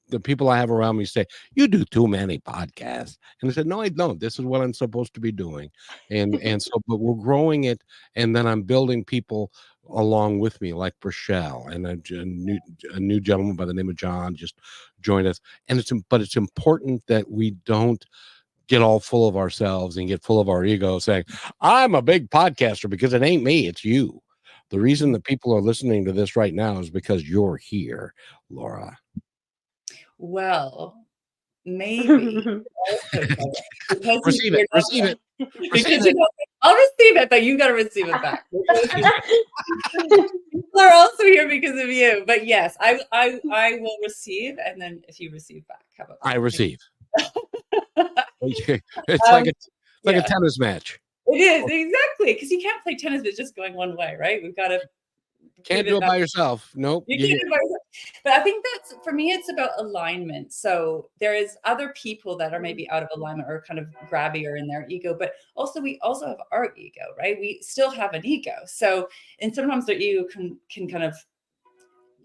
The people I have around me say, you do too many podcasts. And I said, no, I don't. This is what I'm supposed to be doing. And so, but we're growing it. And then I'm building people along with me, like Rochelle and a new gentleman by the name of John just joined us. And but it's important that we don't get all full of ourselves and get full of our ego saying, I'm a big podcaster, because it ain't me, it's you. The reason that people are listening to this right now is because you're here, Laura. Well, maybe also because Receive it. Receive it. because I'll receive it, but you got to receive it back. People are also here because of you. But yes, I will receive, and then if you receive back, how about that? I receive. It's like a tennis match. It is, exactly, because you can't play tennis with just going one way, right? We've got to. Can't do it by yourself. Nope. You can't do it by yourself. But I think that's, for me, it's about alignment. So there is other people that are maybe out of alignment or kind of grabbier in their ego, but also we also have our ego, right? We still have an ego. So, and sometimes their ego can kind of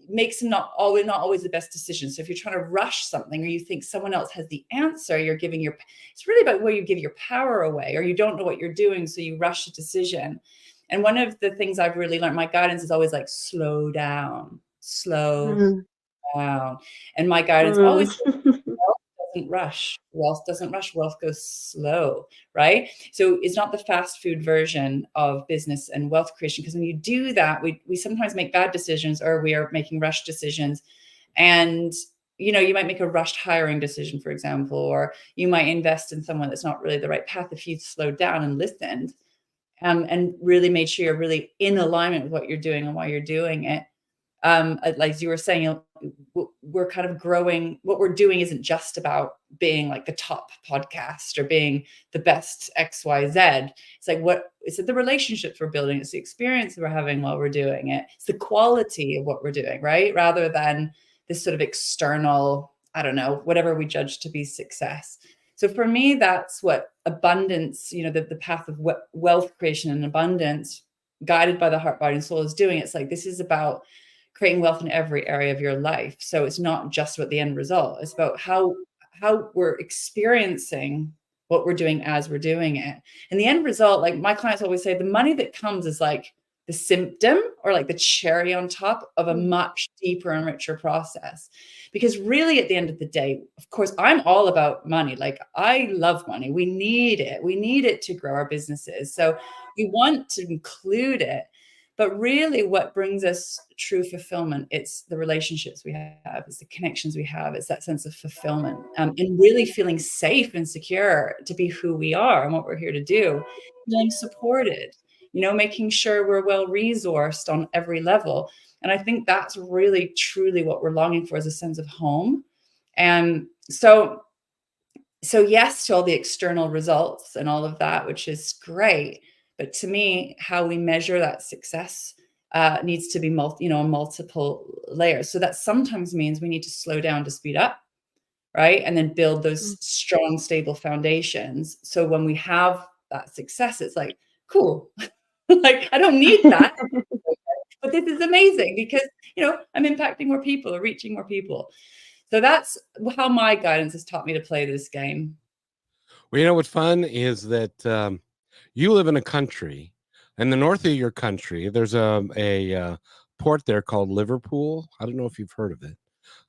make some not always the best decision. So if you're trying to rush something, or you think someone else has the answer, you're giving it's really about where you give your power away, or you don't know what you're doing, so you rush a decision. And one of the things I've really learned, my guidance is always like, slow down. And my guidance always doesn't rush. Wealth doesn't rush. Wealth goes slow, right? So it's not the fast food version of business and wealth creation, because when you do that, we sometimes make bad decisions, or we are making rush decisions. And you might make a rushed hiring decision, for example, or you might invest in someone that's not really the right path. If you slowed down and listened, and really made sure you're really in alignment with what you're doing and why you're doing it. Like you were saying, we're kind of growing. What we're doing isn't just about being like the top podcast or being the best XYZ. It's like, is it the relationships we're building? It's the experience we're having while we're doing it. It's the quality of what we're doing, right? Rather than this sort of external, I don't know, whatever we judge to be success. So for me, that's what abundance, the path of wealth creation and abundance, guided by the heart, body, and soul, is doing. It's like, this is about creating wealth in every area of your life. So it's not just about the end result. It's about how we're experiencing what we're doing as we're doing it. And the end result, like my clients always say, the money that comes is like the symptom, or like the cherry on top of a much deeper and richer process. Because really, at the end of the day, of course, I'm all about money. Like, I love money. We need it. We need it to grow our businesses. So we want to include it. But really, what brings us true fulfillment, it's the relationships we have, it's the connections we have, it's that sense of fulfillment, and really feeling safe and secure to be who we are and what we're here to do, feeling supported, making sure we're well resourced on every level. And I think that's really, truly what we're longing for, is a sense of home. And so yes, to all the external results and all of that, which is great. But to me, how we measure that success needs to be multiple layers. So that sometimes means we need to slow down to speed up, right? And then build those strong, stable foundations. So when we have that success, it's like, cool. Like, I don't need that. But this is amazing because, I'm impacting more people or reaching more people. So that's how my guidance has taught me to play this game. Well, what's fun is that you live in a country, in the north of your country, there's a port there called Liverpool. I don't know if you've heard of it,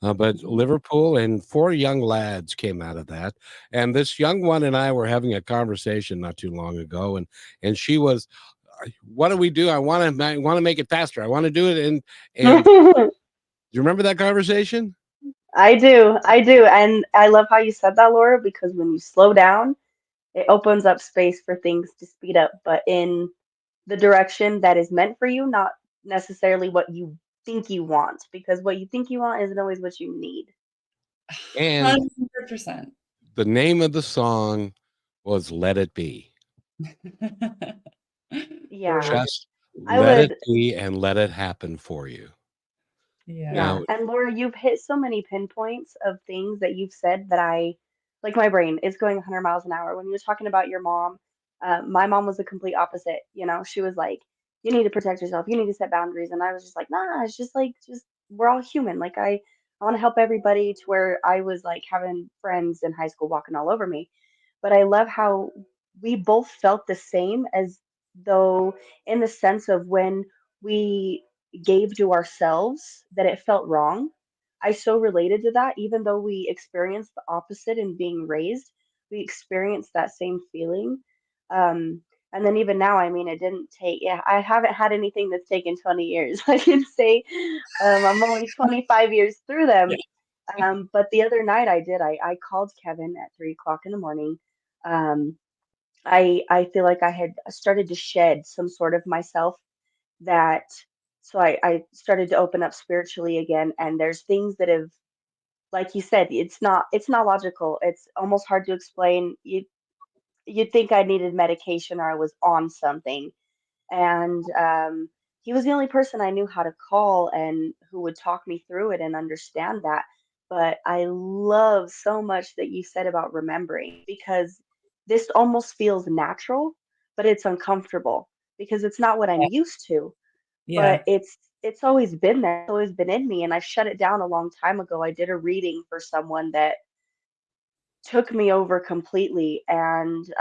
but Liverpool, and 4 young lads came out of that. And this young one and I were having a conversation not too long ago, and she was what do we do? I want to make it faster. I want to do it. And do you remember that conversation? I do. And I love how you said that, Laura, because when you slow down, it opens up space for things to speed up, but in the direction that is meant for you, not necessarily what you think you want, because what you think you want isn't always what you need. And 100%. the name of the song was Let It Be. Yeah. Just I let it would, be and let it happen for you. Yeah. yeah. Now, And Laura, you've hit so many pinpoints of things that you've said that like my brain is going 100 miles an hour. When you were talking about your mom, my mom was the complete opposite. You know, she was like, you need to protect yourself. You need to set boundaries. And I was just like, nah, it's just like, just we're all human. Like I want to help everybody to where I was like having friends in high school walking all over me. But I love how we both felt the same, as though in the sense of when we gave to ourselves that it felt wrong. I so related to that, even though we experienced the opposite in being raised, we experienced that same feeling. Um, and then even now, I mean, it didn't take, yeah, I haven't had anything that's taken 20 years. I can say I'm only 25 years through Yeah. them. But the other night I did, I called Kevin at 3 o'clock in the morning. Um, I feel like I had started to shed some sort of myself that, so I started to open up spiritually again, and there's things that have, like you said, it's not logical. It's almost hard to explain. You'd think I needed medication or I was on something. And he was the only person I knew how to call and who would talk me through it and understand that. But I love so much that you said about remembering, because this almost feels natural, but it's uncomfortable because it's not what I'm used to. Yeah. But it's always been there, it's always been in me, and I shut it down a long time ago. I did a reading for someone that took me over completely, and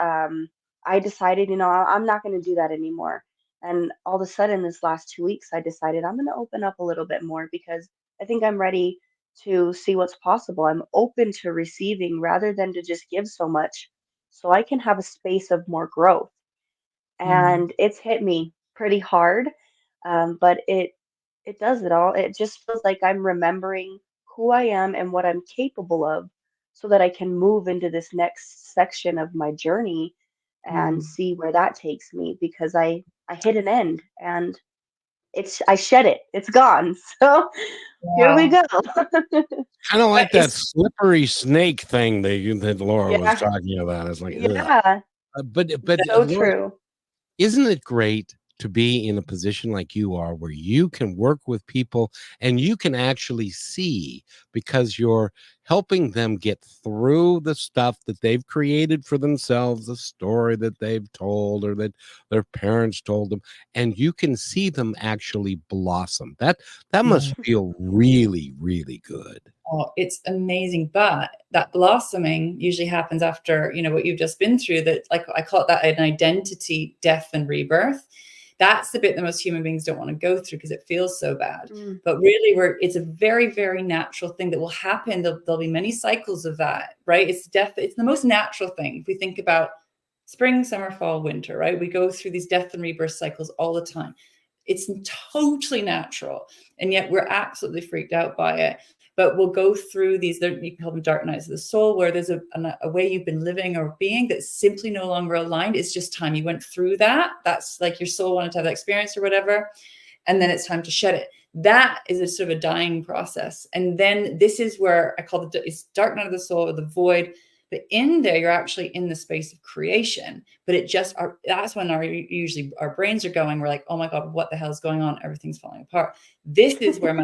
I decided, I'm not going to do that anymore. And all of a sudden this last 2 weeks I decided I'm going to open up a little bit more, because I think I'm ready to see what's possible. I'm open to receiving rather than to just give so much, so I can have a space of more growth. Mm. And it's hit me pretty hard, but it does it all. It just feels like I'm remembering who I am and what I'm capable of, so that I can move into this next section of my journey and Mm. see where that takes me, because I hit an end, and I shed it. It's gone. So here we Wow. go. kind of That like that is, slippery snake thing that Laura was Yeah. talking about. It's like, ugh. Yeah. But So Laura, true. isn't it great to be in a position like you are, where you can work with people and you can actually see, because you're helping them get through the stuff that they've created for themselves, the story that they've told or that their parents told them, and you can see them actually blossom. That yeah. must feel really, really good. Oh, it's amazing. But that blossoming usually happens after, what you've just been through, that, like, I call it that, an identity death and rebirth. That's the bit that most human beings don't want to go through because it feels so bad. Mm. But really, it's a very, very natural thing that will happen. There'll be many cycles of that, right? It's death. It's the most natural thing. If we think about spring, summer, fall, winter, right? We go through these death and rebirth cycles all the time. It's totally natural. And yet we're absolutely freaked out by it. But we'll go through these, you can call them dark nights of the soul, where there's a way you've been living or being that's simply no longer aligned. It's just time. You went through that. That's like your soul wanted to have that experience or whatever. And then it's time to shed it. That is a sort of a dying process. And then this is where I call it's dark night of the soul, or the void. But in there, you're actually in the space of creation. But that's when usually our brains are going, we're like, oh my God, what the hell is going on? Everything's falling apart. This is where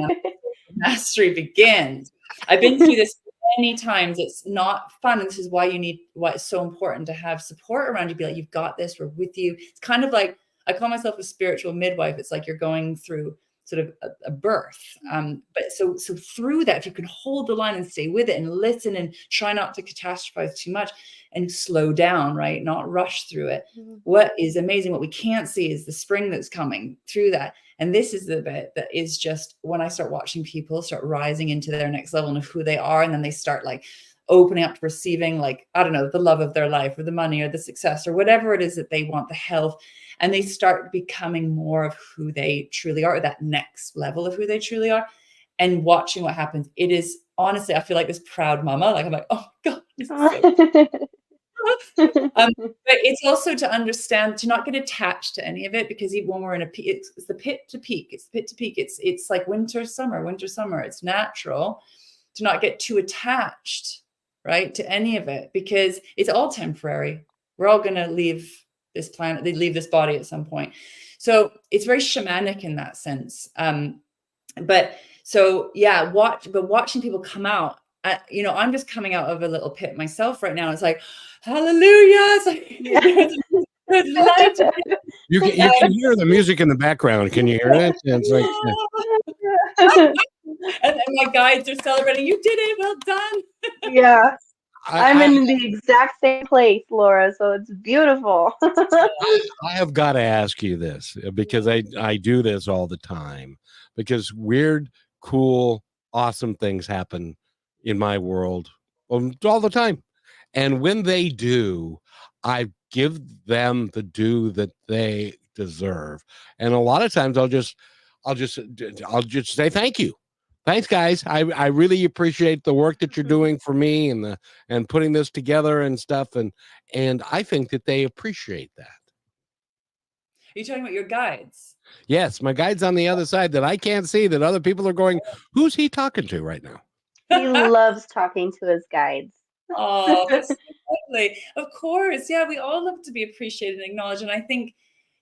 mastery begins. I've been through this many times. It's not fun. And this is why it's so important to have support around you. Be like, you've got this, we're with you. It's kind of like, I call myself a spiritual midwife. It's like you're going through sort of a birth. But so through that, if you can hold the line and stay with it and listen and try not to catastrophize too much and slow down, right? Not rush through it. Mhm. What is amazing, what we can't see, is the spring that's coming through that. And this is the bit that is just when I start watching people start rising into their next level and of who they are. And then they start like opening up to receiving, like, I don't know, the love of their life or the money or the success or whatever it is that they want, the health. and they start becoming more of who they truly are, that next level of who they truly are, and watching what happens. It is honestly, I feel like this proud mama. Like I'm like, oh my God, this is so but it's also to understand, to not get attached to any of it, because even when we're in it's the pit to peak. It's the pit to peak. It's like winter, summer. It's natural to not get too attached, right, to any of it, because it's all temporary. We're all going to leave this planet, they leave this body at some point. So it's very shamanic in that sense. But so yeah, watching people come out, you know, I'm just coming out of a little pit myself right now. It's like, hallelujah. It's like, there's light. You can hear the music in the background. Can you hear it? It's like, and my guides are celebrating. You did it. Well done. Yeah. I'm in the exact same place, Laura, so it's beautiful. I have got to ask you this, because I do this all the time, because weird, cool, awesome things happen in my world all the time. And when they do, I give them the due that they deserve. And a lot of times I'll just say thank you. Thanks, guys. I really appreciate the work that you're doing for me and putting this together and stuff. And I think that they appreciate that. Are you talking about your guides? Yes, my guide's on the other side that I can't see, that other people are going, who's he talking to right now? He loves talking to his guides. Oh, that's so lovely. Of course. Yeah, we all love to be appreciated and acknowledged. And I think,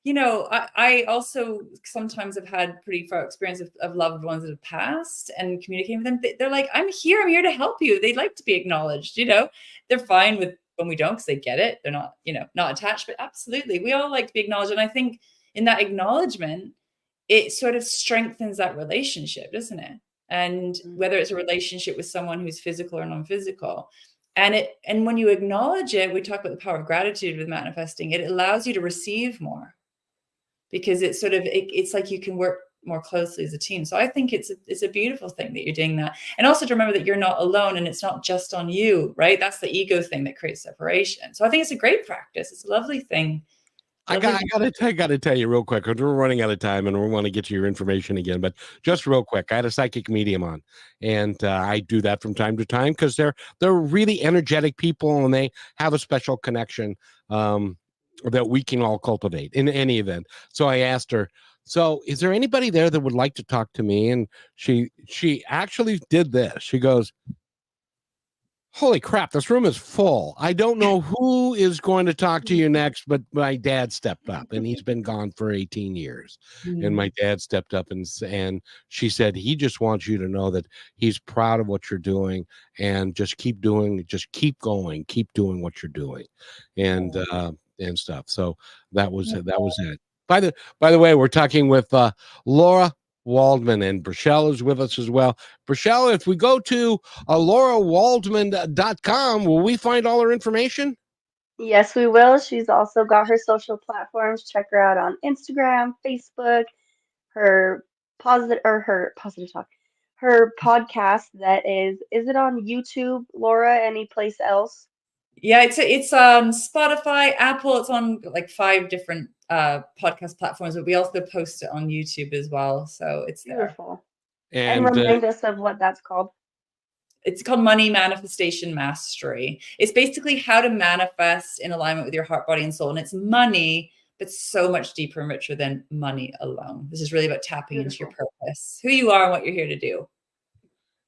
you know, I also sometimes have had pretty far experience of loved ones that have passed, and communicating with them. They're like, I'm here to help you. They'd like to be acknowledged, you know. They're fine with when we don't, because they get it. They're not, you know, not attached, but absolutely. We all like to be acknowledged. And I think in that acknowledgement, it sort of strengthens that relationship, doesn't it? And whether it's a relationship with someone who's physical or non-physical. And when you acknowledge it, we talk about the power of gratitude with manifesting. It allows you to receive more, because it's sort of, it's like you can work more closely as a team. So I think it's a beautiful thing that you're doing that. And also to remember that you're not alone, and it's not just on you, right? That's the ego thing that creates separation. So I think it's a great practice. It's a lovely thing. I got to tell you real quick, because we're running out of time and we want to get to your information again. But just real quick, I had a psychic medium on, and I do that from time to time because they're really energetic people, and they have a special connection that we can all cultivate in any event. So I asked her, so is there anybody there that would like to talk to me? And she actually did this. She goes, holy crap, this room is full. I don't know who is going to talk to you next, but my dad stepped up, and he's been gone for 18 years. And my dad stepped up, and she said, he just wants you to know that he's proud of what you're doing, and just keep going, keep doing what you're doing, and stuff. So that was it. By the way, we're talking with Lara Waldman, and Brichelle is with us as well. Brichelle, if we go to LaraWaldman.com, will we find all her information? Yes, we will. She's also got her social platforms. Check her out on Instagram, Facebook, her positive talk, her podcast that is it on YouTube, Laura? Any place else? Yeah, it's on Spotify, Apple. It's on like 5 different podcast platforms, but we also post it on YouTube as well. So it's beautiful. There. And remind us of what that's called. It's called Money Manifestation Mastery. It's basically how to manifest in alignment with your heart, body, and soul. And it's money, but so much deeper and richer than money alone. This is really about tapping into your purpose, who you are, and what you're here to do.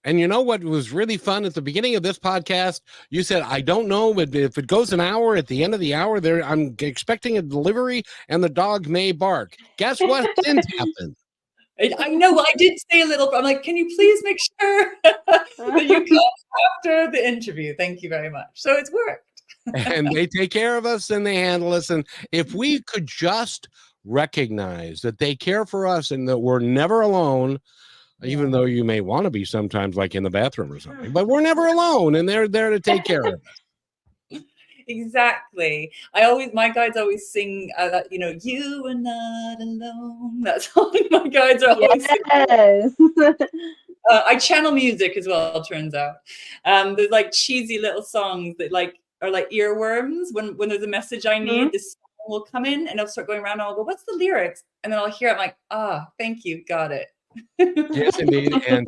And you know what was really fun at the beginning of this podcast? You said, I don't know, but if it goes an hour, at the end of the hour, I'm expecting a delivery and the dog may bark. Guess what didn't happen? I know. I did say a little, I'm like, can you please make sure that you come after the interview? Thank you very much. So it's worked. And they take care of us, and they handle us. And if we could just recognize that they care for us and that we're never alone, even though you may want to be sometimes, like in the bathroom or something, but we're never alone, and they're there to take care of us. Exactly. My guides always sing that, you know, you are not alone. That's all my guides are always singing. I channel music as well, it turns out. There's like cheesy little songs that like are like earworms when there's a message I need. This will come in and it'll start going around and I'll go, what's the lyrics? And then I'll hear it. I'm like, thank you. Got it. Yes, indeed. And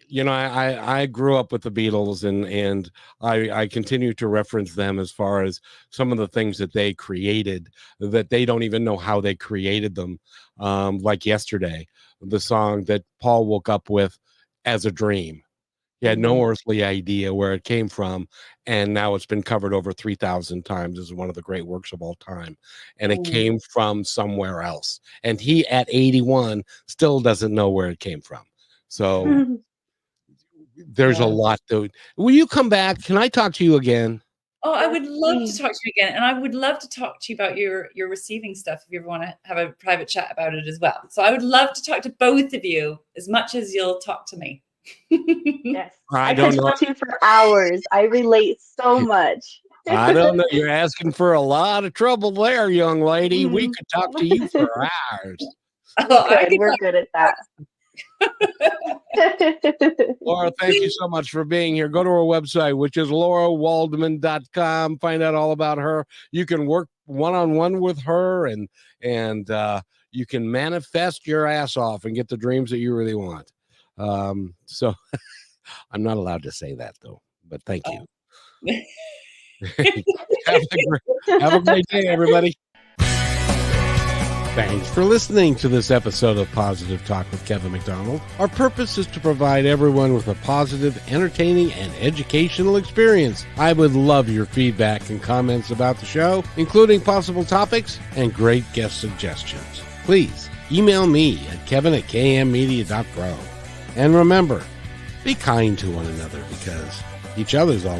you know, I grew up with the Beatles, and I continue to reference them as far as some of the things that they created that they don't even know how they created them. Like Yesterday, the song that Paul woke up with as a dream. He had no earthly idea where it came from, and now it's been covered over 3,000 times as one of the great works of all time. And it came from somewhere else. And he, at 81, still doesn't know where it came from. So there's a lot to. Will you come back? Can I talk to you again? Oh, I would love to talk to you again. And I would love to talk to you about your receiving stuff if you ever want to have a private chat about it as well. So I would love to talk to both of you as much as you'll talk to me. Yes. I can don't know. talk to you for hours. I relate so much. I don't know. You're asking for a lot of trouble there, young lady. We could talk to you for hours. We're good at that. Laura, thank you so much for being here. Go to her website, which is laurawaldman.com. Find out all about her. You can work one-on-one with her, and you can manifest your ass off and get the dreams that you really want. So I'm not allowed to say that, though, but thank you. Have a great day, everybody. Thanks for listening to this episode of Positive Talk with Kevin McDonald. Our purpose is to provide everyone with a positive, entertaining, and educational experience. I would love your feedback and comments about the show, including possible topics and great guest suggestions. Please email me at kevin@kmmedia.pro. And remember, be kind to one another, because each other's all